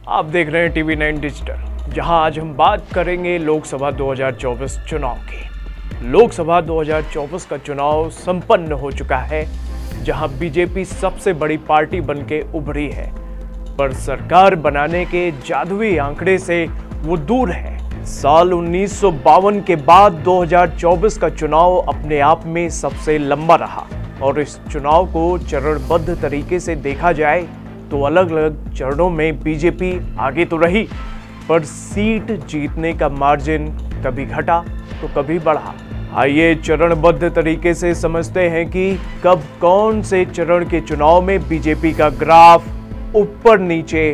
आप देख रहे हैं टीवी9 डिजिटल, जहां आज हम बात करेंगे लोकसभा 2024 चुनाव की। लोकसभा 2024 का चुनाव संपन्न हो चुका है, जहां बीजेपी सबसे बड़ी पार्टी बनके उभरी है, पर सरकार बनाने के जादुई आंकड़े से वो दूर है। साल 1952 के बाद 2024 का चुनाव अपने आप में सबसे लंबा रहा और इस चुनाव को चरणबद्ध तरीके से देखा जाए तो अलग अलग चरणों में बीजेपी आगे तो रही, पर सीट जीतने का मार्जिन कभी घटा तो कभी बढ़ा। आइए चरणबद्ध तरीके से समझते हैं कि कब कौन से चरण के चुनाव में बीजेपी का ग्राफ ऊपर नीचे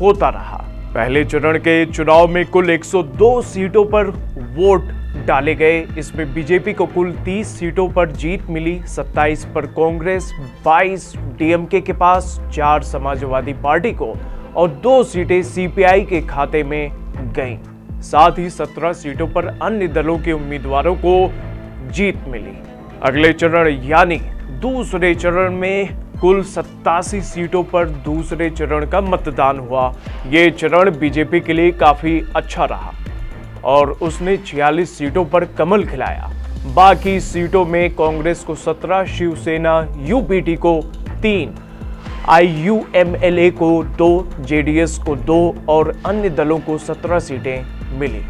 होता रहा। पहले चरण के चुनाव में कुल 102 सीटों पर वोट डाले गए। इसमें बीजेपी को कुल 30 सीटों पर जीत मिली, 27 पर कांग्रेस, 22 डीएमके के पास, 4 समाजवादी पार्टी को और 2 सीटें सीपीआई के खाते में गईं। साथ ही 17 सीटों पर अन्य दलों के उम्मीदवारों को जीत मिली। अगले चरण यानी दूसरे चरण में कुल 87 सीटों पर दूसरे चरण का मतदान हुआ। ये चरण बीजेपी के लिए काफी अच्छा रहा और उसने 46 सीटों पर कमल खिलाया। बाकी सीटों में कांग्रेस को 17, शिवसेना यूपीटी को 3, आईयूएमएलए को 2, जेडीएस को 2 और अन्य दलों को 17 सीटें मिली।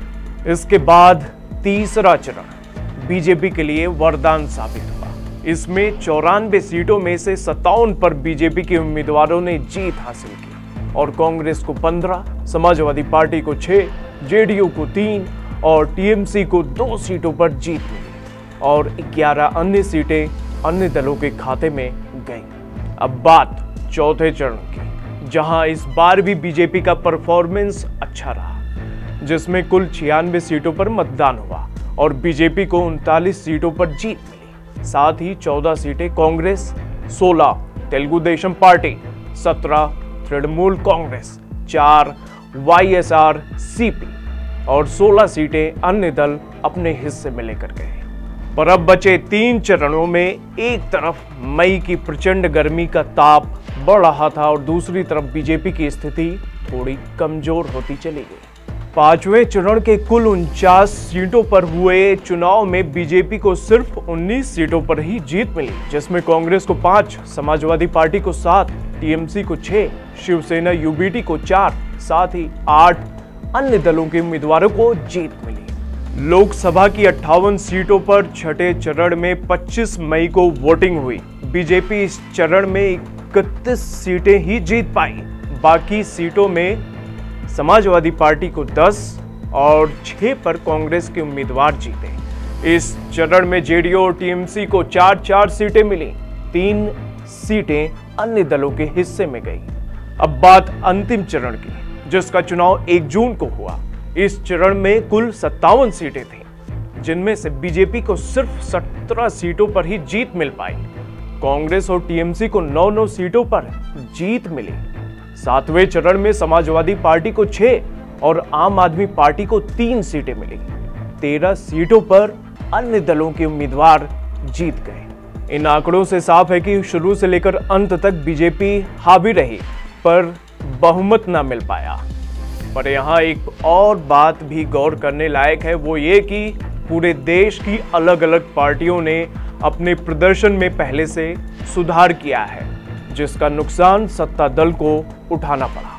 इसके बाद तीसरा चरण बीजेपी के लिए वरदान साबित हुआ। इसमें 94 सीटों में से 57 पर बीजेपी के उम्मीदवारों ने जीत हासिल की और कांग्रेस को 15, समाजवादी पार्टी को 6, जेडीयू को 3 और टीएमसी को 2 सीटों पर जीत मिली और 11 अन्य सीटें अन्य दलों के खाते में गईं। अब बात चौथे चरण की, जहां इस बार भी बीजेपी का परफॉर्मेंस अच्छा रहा, जिसमें कुल 96 सीटों पर मतदान हुआ और बीजेपी को 39 सीटों पर जीत मिली। साथ ही 14 सीटें Congress, 16 Telugu Desam party, 17 Trinamool Congress, 4 YSR CP और 16 सीटें अन्य दल अपने हिस्से में लेकर गए। पर अब बचे 3 चरणों में एक तरफ मई की प्रचंड गर्मी का ताप बढ़ रहा था और दूसरी तरफ बीजेपी की स्थिति थोड़ी कमजोर होती चली गई। 5वें चरण के कुल 49 सीटों पर हुए चुनाव में बीजेपी को सिर्फ 19 सीटों पर ही जीत मिली, जिसमें कांग्रेस को 5, समाजवादी पार्टी को 7, टीएमसी को 6, शिवसेना यूबीटी को 4, साथ ही 8 अन्य दलों के उम्मीदवारों को जीत मिली। लोकसभा की 58 सीटों पर छठे चरण में 25 मई को वोटिंग हुई। बीजेपी इस चरण में 31 सीटें ही जीत पाई। बाकी सीटों में समाजवादी पार्टी को 10 और 6 पर कांग्रेस के उम्मीदवार जीते। इस चरण में जेडीयू और टीएमसी को 4-4 सीटें मिली, 3 सीटें अन्य दलों के हिस्से में गई। अब बात अंतिम चरण की, जिसका चुनाव 1 जून को हुआ। इस चरण में कुल 57 सीटें थीं, जिनमें से बीजेपी को सिर्फ 17 सीटों पर ही जीत मिल पाई। कांग्रेस और टीएमसी को 9-9 सीटों पर जीत मिली। 7वें चरण में समाजवादी पार्टी को 6 और आम आदमी पार्टी को 3 सीटें मिली। 13 सीटों पर अन्य दलों के उम्मीदवार जीत गए। इन आंकड़ों से साफ है कि शुरू से लेकर अंत तक बीजेपी हावी रही, पर बहुमत ना मिल पाया। पर यहाँ एक और बात भी गौर करने लायक है, वो ये कि पूरे देश की अलग अलग पार्टियों ने अपने प्रदर्शन में पहले से सुधार किया है, जिसका नुकसान सत्ता दल को उठाना पड़ा।